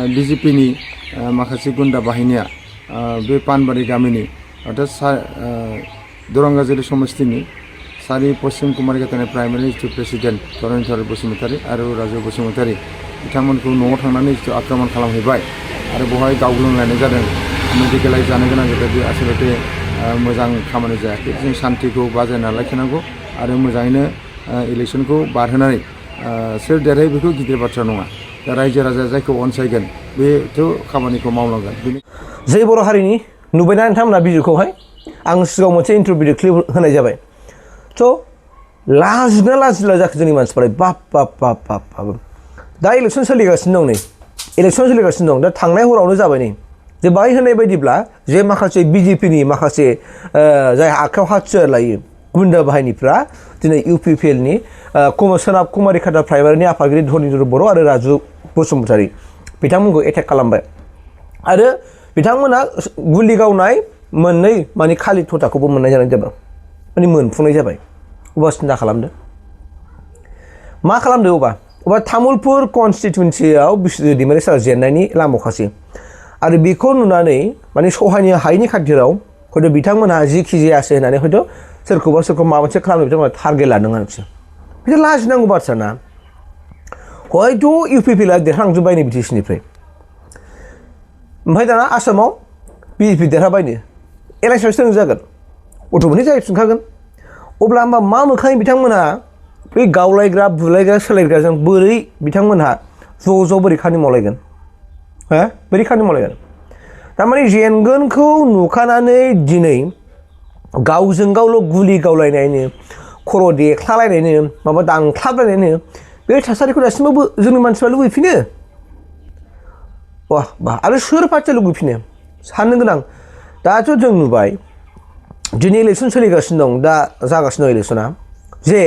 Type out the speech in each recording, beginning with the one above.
BJP नि माखासे गुन्दा बाहिनिया बे पानबारि गामिनि अर्थात दरंगाजुलि समस्तिनि सारि पश्चिम कुमारिघाटानि प्राइमारि जितु प्रेसिडेन्ट धरनीधर बसुमतारी आरो राजु बसुमतारी बिथांमोनखौ न'आव थांनानै जितु आक्रमण खालामहैबाय आरो बेवहाय गावग्लुंलायनाय जादों मेडिकेलाइज जानो गोनां जादों बे आसलते मोजां खामानि जायाखै जों शान्तिखौ बाजायना लाखिनांगौ आरो मोजाङैनो इलेक्सनखौ बारहोनानै सोर देरहायो बेखौ गिदिर बाथ्रा नङा दा रायजो राजाया जायखौ अनसायगोन बेथ' खामानिखौ मावनांगोन जै बर' हारिनि नुबायना नोंथांमोना भिडिअखौहाय आं सिगाङाव मोनसे इन्टारभिउ क्लिप होनाय जाबाय स' लाजिना लाजिला जाखो जोंनि मानसिफोरा बाप बाप बाप बाप बाप दा इलेक्सन सोलिगासिनो दं नै इलेक्सन सोलिगासिनो दं दा थांनाय हरावनो जाबाय नै जे बाहाय होनाय बायदिब्ला जे माखासे BJPनि माखासे जाय आखायाव हाथियार लायो गुन्दा बाहायनिफ्रा दिनै UPPLनि सोनाब कुमारिघाटा प्राइमारिनि आफादगिरि धरनीधर बर' आरो राजु बसुमतारी बिथांमोनखौ एटेक खालामबाय आरो बिथांमोना गुलि गावनाय मोननै माने खालि थथाखौबो मोननाय जानाय जाबाय माने मोनफुंनाय जाबाय अबा सिन्था खालामदो मा खालामदो अबा तामुलपुर कनस्टिटुवेन्सियाव दैमारि सारा जेननायनि लामाखासै आरो बेखौ नुनानै माने सहायनो हायैनि खाथिराव हयथ' बिथांमोनहा जिखि जायासै होननानै हयथ' सोरखौबा माबा मोनसे खालामनो बिथांमोना टारगेट लादों आरोखि बिदि लाजिनांगौ बाथ्रा ना हयथ' UPPLआ देरहालांजोब्बाय नै BTCनिफ्राय ओमफ्राय दाना आसामाव BJP देरहाबायनो इलेक्सन सोर जागोन अट'मेटिक जाहैफिनखागोन अब्ला होमबा मा मोखाङै बिथांमोनहा बे गावलायग्रा बुलायग्रा सोलायग्राजों बोरै बिथांमोनहा ज' बोरै खामानि मावलायगोन हो बोरै खामानि मावलायगोन थारमाने जेनगोनखौ नुखानानै दिनै गावजों गावल' गुलि गावलायनायनो खर' देख्लालायनायनो माबा दानख्लाबलायनायनो बे थासारिखौ दासिमबो जोंनि मानसिफ्रा लुबैफिनो वाह आरो सोर पार्टिया लुबैफिनो साननो गोनां दाथ' जों नुबाय दिनै इलेक्सन सोलिगासिनो दं दा जागासिनो दं इलेक्सना जे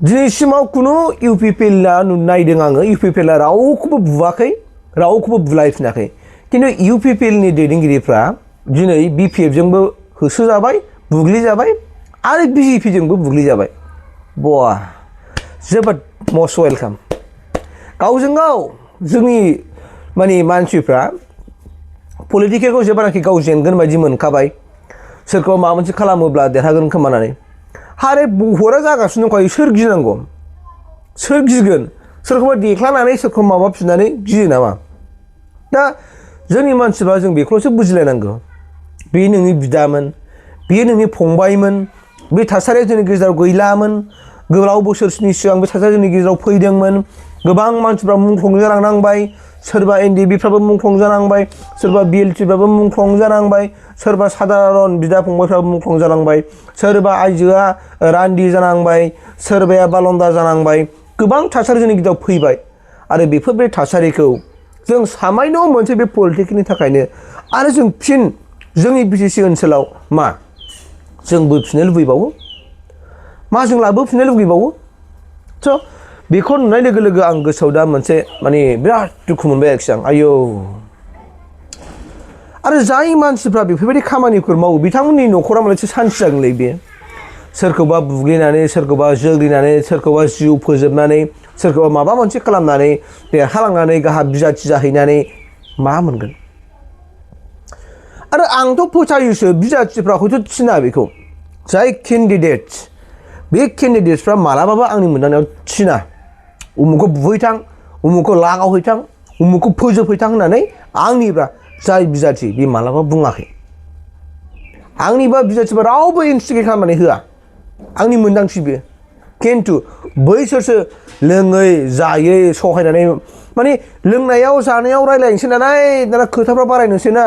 दिनैसिमाव खुनु UPPLआ नायदों आङो UPPLआ रावखौबो बुवाखै रावखौबो बुलायफिनाखै खिन्थु UPPLनि दैदेनगिरिफ्रा दिनै BPFजोंबो होसोजाबाय बुग्लिजाबाय आरो BJPजोंबो बुग्लिजाबाय बा जोबोद मस्ट वेलकाम गावजों गाव जोंनि माने मानसिफ्रा पलिटिकेलखौ जेब्लानाखि गाव जेनगोन बायदि मोनखाबाय सोरखौबा माबा मोनसे खालामोब्ला देरहागोन खोमानानै हारे बहरा जागासिनो दंखायो सोर गिनांगौ सोर गिगोन सोरखौबा देख्लानानै सोरखौ माबाफिननानै गियो नामा दा जोंनि मानसिफ्रा जों बेखौल'सो बुजिलायनांगौ बे नोंनि बिदामोन बेयो नोंनि फंबायमोन बे थासारिया जोंनि गेजेराव गैलामोन गोलाव बोसोरनि सिगां बे थासारिया जोंनि गेजेराव फैदोंमोन गोबां मानसिफ्रा मुंख्लं जालांनांबाय सोरबा NDBफ्राबो मुंख्लं जानांबाय सोरबा BLTफ्राबो मुंख्लं जानांबाय सोरबा साधारन बिदा फंबायफ्राबो मुंख्लं जानांबाय सोरबा आइजोआ रान्दि जानांबाय सोरबाया बालन्दा जानांबाय गोबां थासारि जोंनि गेजेराव फैबाय आरो बेफोर बे थासारिखौ जों सामायनो मोनसे बे पलिटिक्सनि थाखायनो आरो जों फिन जोंनि BTC ओनसोलाव मा जों बोफिननो लुबैबावो मा जों लाबोफिननो लुबैबावो स' बेखौ नुनाय लोगो लोगो आं गोसोआव दा मोनसे माने बिराद दुखु मोनबाय आरोखि आं आयौ आरो जाय मानसिफ्रा बेफोरबायदि खामानिफोर मावो बिथांमोननि न'खरा मालायसो सान्थि जागोनलै बे सोरखौबा बुग्लिनानै सोरखौबा जोग्लिनानै सोरखौबा जिउ फोजोबनानै सोरखौबा माबा मोनसे खालामनानै देरहालांनानै गाहा बिजाथि जाहैनानै मा मोनगोन आरो आंथ' फोथायोसो बिजाथिफ्रा हयथ' थिना बेखौ जाय केन्डिडेट बे केन्डिडेटफ्रा मालाबाबो आंनि मोनदांनायाव थिना उमुखौ बुहैथां उमुखौ लागावहैथां उमुखौ फोजोबहैथां होननानै आंनिब्ला जाय बिजाथि बे मालाबा बुङाखै आंनिबा बिजाथिफ्रा रावबो इन्स्टिगेट खालामनानै होआ आंनि मोनदांथि बे खिन्थु बैसोरसो लोङै जायै सहायनानै माने लोंनायाव जानायाव रायलायनोसै नालाय दाना खोथाफ्रा बारायनोसै ना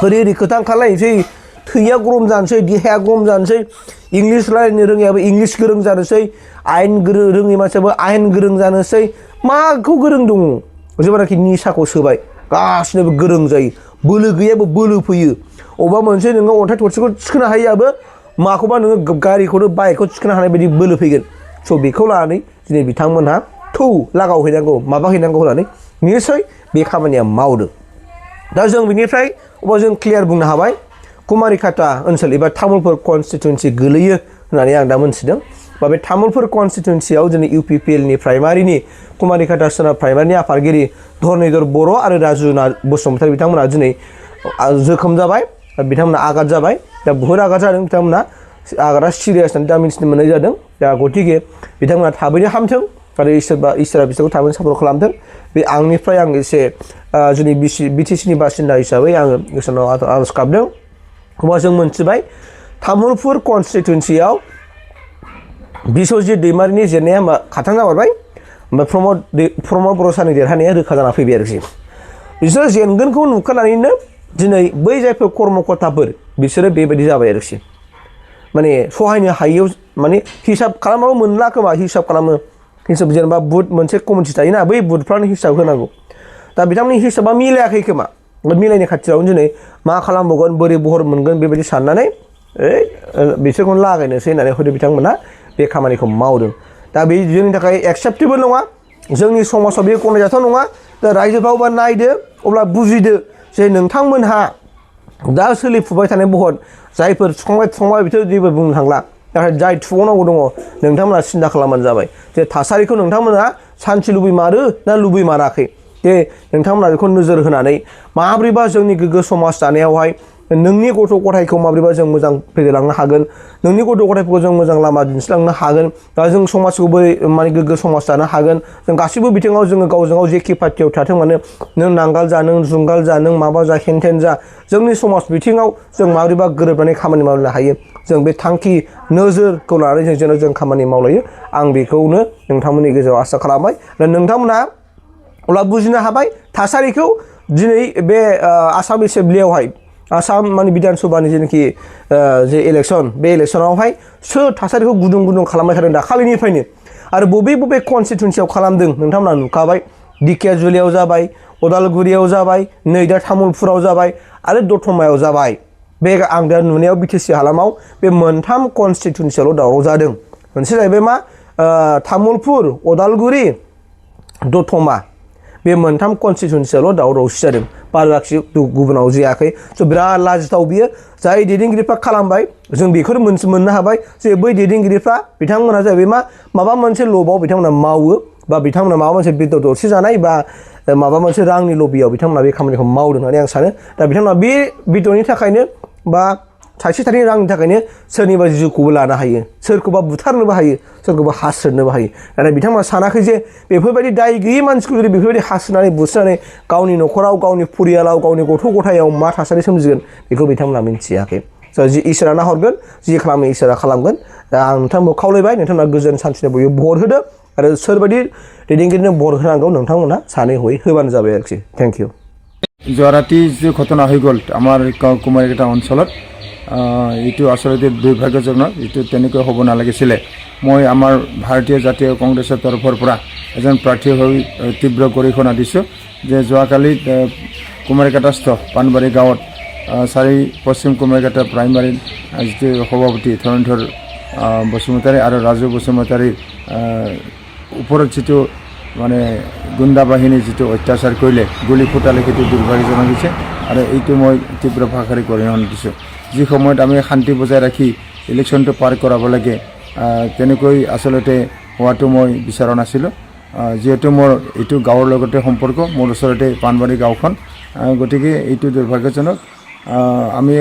ओरै खोथा ओंखारलायनोसै थैया गरम जानोसै देहाया गरम जानोसै इंलिस रायलायनो रोङैयाबो इंलिस गोरों जानोसै आयेन रोङै मानसियाबो आयेन गोरों जानोसै माखौ गोरों दङ जेब्लानाखि निसाखौ सोबाय गासिनोबो गोरों जायो बोलो गैयाबो बोलो फैयो अबेबा मोनसे नोङो अन्थाइ थरसेखौ थिखोनो हायैयाबो माखौबा नोङो गारिखौनो बाइकखौ थिखोनो हानाय बायदि बोलो फैगोन स' बेखौ लानानै दिनै बिथांमोनहा थौ लागावहैनांगौ माबाहैनांगौ होननानै निसय बे खामानिया मावदों दा जों बिनिफ्राय अबा जों क्लियार बुंनो हाबाय कुमारिघाटा ओनसोल एबा तामुलपुर कनस्टिटुवेन्सि गोलैयो होननानै आं दा मोनथिदों बा बे तामुलपुर कन्स्टिटुवेन्सियाव जोंनि UPPL नि प्राइमारिनि कुमारिघाटा सोनाब प्राइमारिनि आफादगिरि धरनीधर बर' आरो राजु बसुमतारी बिथांमोना दिनै जोखोम जाबाय बिथांमोना आघात जाबाय दा बुहुत आघात जादों बिथांमोना आघातआ सिरियास होननानै दा मिथिनो मोननाय जादों दा गतिके बिथांमोना थाबैनो हामथों आरो इसोरा बिसोरखौ थाबैनो सापर्ट खालामथों बे आंनिफ्राय आं एसे जोंनि BTC नि बासिन्दा हिसाबै आङो इसोरनाव आरज गाबदों अब्ला जों मोनथिबाय तामुलपुर कन्स्टिटुवेन्सियाव बिश्वजित दैमारिनि जेननाया खाथां जाबाय ओमफ्राय प्रमद बर' सारनि देरहानाया रोखा जाना फैबाय आरोखि बिसोरो जेनगोनखौ नुखानानैनो दिनै बै जायफोर कर्मकर्ताफोर बिसोरो बेबायदि जाबाय आरोखि माने सहायनो हायैयाव माने हिसाब खालामाबो मोनला खोमा हिसाब खालामो हिसाब जेनेबा बुथ मोनसे कमिटि थायोना बै बुथफ्रानो हिसाब होनांगौ दा बिथांमोननि हिसाबा मिलायाखै खोमा मिलायनाय खाथियावनो दिनै मा खालामबावगोन बोरै बहर मोनगोन बेबायदि साननानै बिसोरखौनो लागायनोसै होननानै हयथ' बिथांमोना बे खामानिखौ मावदों दा बे जोंनि थाखाय एक्सेप्टेबल नङा जोंनि समाजाव बे गनायजाथाव नङा दा रायजोफ्रावबा नायदो अब्ला बुजिदो जे नोंथांमोनहा दा सोलिफुबाय थानाय बहर जायफोर संबाय बिसोर जेबो बुंनो थांला नाथाय जाय थुबावनांगौ दङ नोंथांमोना सिन्था खालामबानो जाबाय जे थासारिखौ नोंथांमोना सान्थि लुबैमारो ना लुबैमाराखै जे नोंथांमोना बेखौ नोजोर होनानै माब्रैबा जोंनि गोग्गो समाज दानायावहाय नोंनि गथ' गथायखौ माब्रैबा जों मोजां फेदेरलांनो हागोन नोंनि गथ' गथायफोरखौ जों मोजां लामा दिन्थिलांनो हागोन दा जों समाजखौ बोरै माने गोग्गो समाज दानो हागोन जों गासैबो बिथिङाव जोङो गावजों गाव जेखि पार्टियाव थाथों मानो नों नांगाल जा नों जुंगाल जा नों माबा जा हेनथेन जा जोंनि समाज बिथिङाव जों माब्रैबा गोरोबनानै खामानि मावनो हायो जों बे थांखि नोजोरखौ लानानै जों खामानि मावलायो आं बेखौनो नोंथांमोननि गेजेराव आसा खालामबाय दा नोंथांमोना अब्ला बुजिनो हाबाय थासारिखौ दिनै बे आसाम एसेम्ब्लियावहाय आसाम माने बिधान सभानि जेनाखि जे इलेक्सन बे इलेक्सनावहाय सोर थासारिखौ गुदुं खालामबाय थादों दाखालिनिफ्रायनो आरो बबे कन्स्टिटुवेन्सियाव खालामदों नोंथांमोना नुखाबाय दिकेजुलियाव जाबाय उदालगुरियाव जाबाय नै दा तामुलपुराव जाबाय आरो दतमायाव जाबाय बे आं दा नुनायाव BTC हालामाव बे मोनथाम कन्स्टिटुवेन्सियावल' दावराव जादों मोनसे जाहैबाय मा तामुलपुर उदालगुरि दतमा बे मोनथाम कन्स्टिटुवेन्सियावल' दावरावसि जादों बाखि गुबुनाव जायाखै स' बिराद लाजिथाव बियो जाय दैदेनगिरिफ्रा खालामबाय जों बेखौनो मोननो हाबाय जे बै दैदेनगिरिफ्रा बिथांमोना जाहैबाय माबा मोनसे लबाव बिथांमोना मावो बा बिथांमोना माबा मोनसे बेदर दरसे जानाय बा माबा मोनसे रांनि लबियाव बिथांमोना बे खामानिखौ मावदों होननानै आं सानो दा बिथांमोना बे बेदरनि थाखायनो बा थाइसे थाइनै रांनि थाखायनो सोरनिबा जिउखौबो लानो हायो सोरखौबा बुथारनोबो हायो सोरखौबा हास्रोदनोबो हायो नाथाय बिथांमोना सानाखै जे बेफोरबायदि दाय गैयै मानसिखौ जुदि बेफोरबायदि हास्रोनानै बुस्रानै गावनि न'खराव गावनि फरियालाव गावनि गथ' गथायाव मा थासारि सोमजिगोन बेखौ बिथांमोना मिन्थियाखै जि इसोरा नाहरगोन जि खालामो इसोरा खालामगोन दा आं नोंथांमोनखौ खावलायबाय नोंथांमोना गोजोन सान्थिनो बयबो भट होदो आरो सोरबायदि दैदेनगिरिनो भट होनांगौ नोंथांमोना सानै हयै होबानो जाबाय आरोखि थेंक इउ যোৱা ৰাতি যি ঘটনা হৈ গ'ল আমাৰ কুমাৰীঘাটা অঞ্চলত এইটো আচলতে দুৰ্ভাগ্যজনক এইটো তেনেকৈ হ'ব নালাগিছিলে মই আমাৰ ভাৰতীয় জাতীয় কংগ্ৰেছৰ তৰফৰ পৰা এজন প্ৰাৰ্থী হৈ তীব্ৰ গৰিহণা দিছোঁ যে যোৱাকালি কুমাৰীঘাটাস্থ পাণবাৰী গাঁৱত পশ্চিম কুমাৰীঘাটা প্ৰাইমাৰী যিটো সভাপতি ধৰণধৰ বসুমতাৰী আৰু ৰাজু বসুমতাৰীৰ ওপৰত যিটো মানে গুণ্ডা বাহিনী যিটো অত্যাচাৰ কৰিলে গুলি ফুটালে সেইটো দুৰ্ভাগ্যজনক হৈছে আৰু এইটো মই তীব্ৰ ভাষাৰে গৰিহণা দিছোঁ যি সময়ত আমি শান্তি বজাই ৰাখি ইলেকশ্যনটো পাৰ কৰাব লাগে তেনেকৈ আচলতে হোৱাটো মই বিচৰা নাছিলোঁ যিহেতু মোৰ এইটো গাঁৱৰ লগতে সম্পৰ্ক মোৰ ওচৰতে পাণবাৰী গাঁওখন গতিকে এইটো দুৰ্ভাগ্যজনক আমি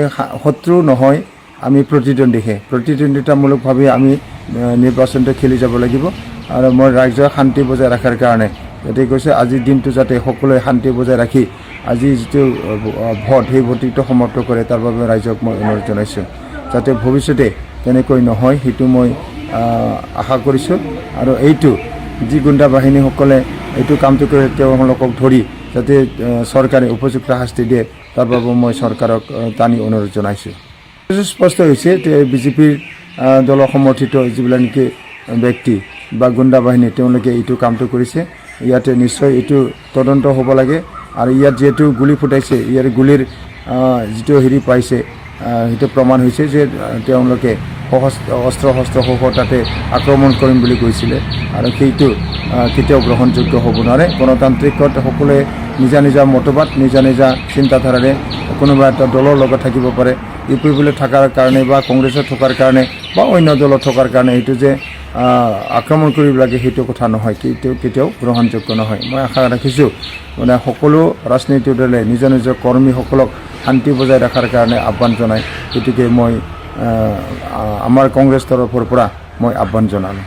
শত্ৰু নহয় আমি প্ৰতিদ্বন্দ্বিতামূলকভাৱে আমি নিৰ্বাচনটো খেলি যাব লাগিব আৰু মই ৰাজ্যৰ শান্তি বজাই ৰখাৰ কাৰণে গতিকে কৈছে আজিৰ দিনটো যাতে সকলোৱে শান্তি বজাই ৰাখি আজি যিটো ভোট সেই ভোটটো সমাপ্ত কৰে তাৰ বাবে ৰাইজক মই অনুৰোধ জনাইছোঁ যাতে ভৱিষ্যতে তেনেকৈ নহয় সেইটো মই আশা কৰিছোঁ আৰু এইটো যি গুণ্ডা বাহিনীসকলে এইটো কামটো কৰি তেওঁলোকক ধৰি যাতে চৰকাৰে উপযুক্ত শাস্তি দিয়ে তাৰ বাবে মই চৰকাৰক টানি অনুৰোধ জনাইছোঁ স্পষ্ট হৈছে যে বিজেপিৰ দলৰ সমৰ্থিত যিবিলাক নেকি ব্যক্তি বা গুণ্ডা বাহিনী তেওঁলোকে এইটো কামটো কৰিছে ইয়াতে নিশ্চয় এইটো তদন্ত হ'ব লাগে আৰু ইয়াত যেহেতু গুলি ফুটাইছে ইয়াৰ গুলিৰ যিটো হেৰি পাইছে সেইটো প্ৰমাণ হৈছে যে তেওঁলোকে অস্ত্ৰ শস্ত্ৰসহ তাতে আক্ৰমণ কৰিম বুলি কৈছিলে আৰু সেইটো কেতিয়াও গ্ৰহণযোগ্য হ'ব নোৱাৰে গণতান্ত্ৰিকত সকলোৱে নিজা নিজা মতবাদ নিজা নিজা চিন্তাধাৰাৰে কোনোবা এটা দলৰ লগত থাকিব পাৰে UPPL থকাৰ কাৰণে বা কংগ্ৰেছত থকাৰ কাৰণে বা অন্য দলত থকাৰ কাৰণে এইটো যে আক্ৰমণ কৰিব লাগে সেইটো কথা নহয়, কেতিয়াও গ্ৰহণযোগ্য নহয়। মই আশা ৰাখিছোঁ মানে সকলো ৰাজনৈতিক দলে নিজৰ নিজৰ কৰ্মীসকলক শান্তি বজাই ৰখাৰ কাৰণে আহ্বান জনায়। গতিকে মই আমাৰ কংগ্ৰেছ তৰফৰ পৰা মই আহ্বান জনালোঁ।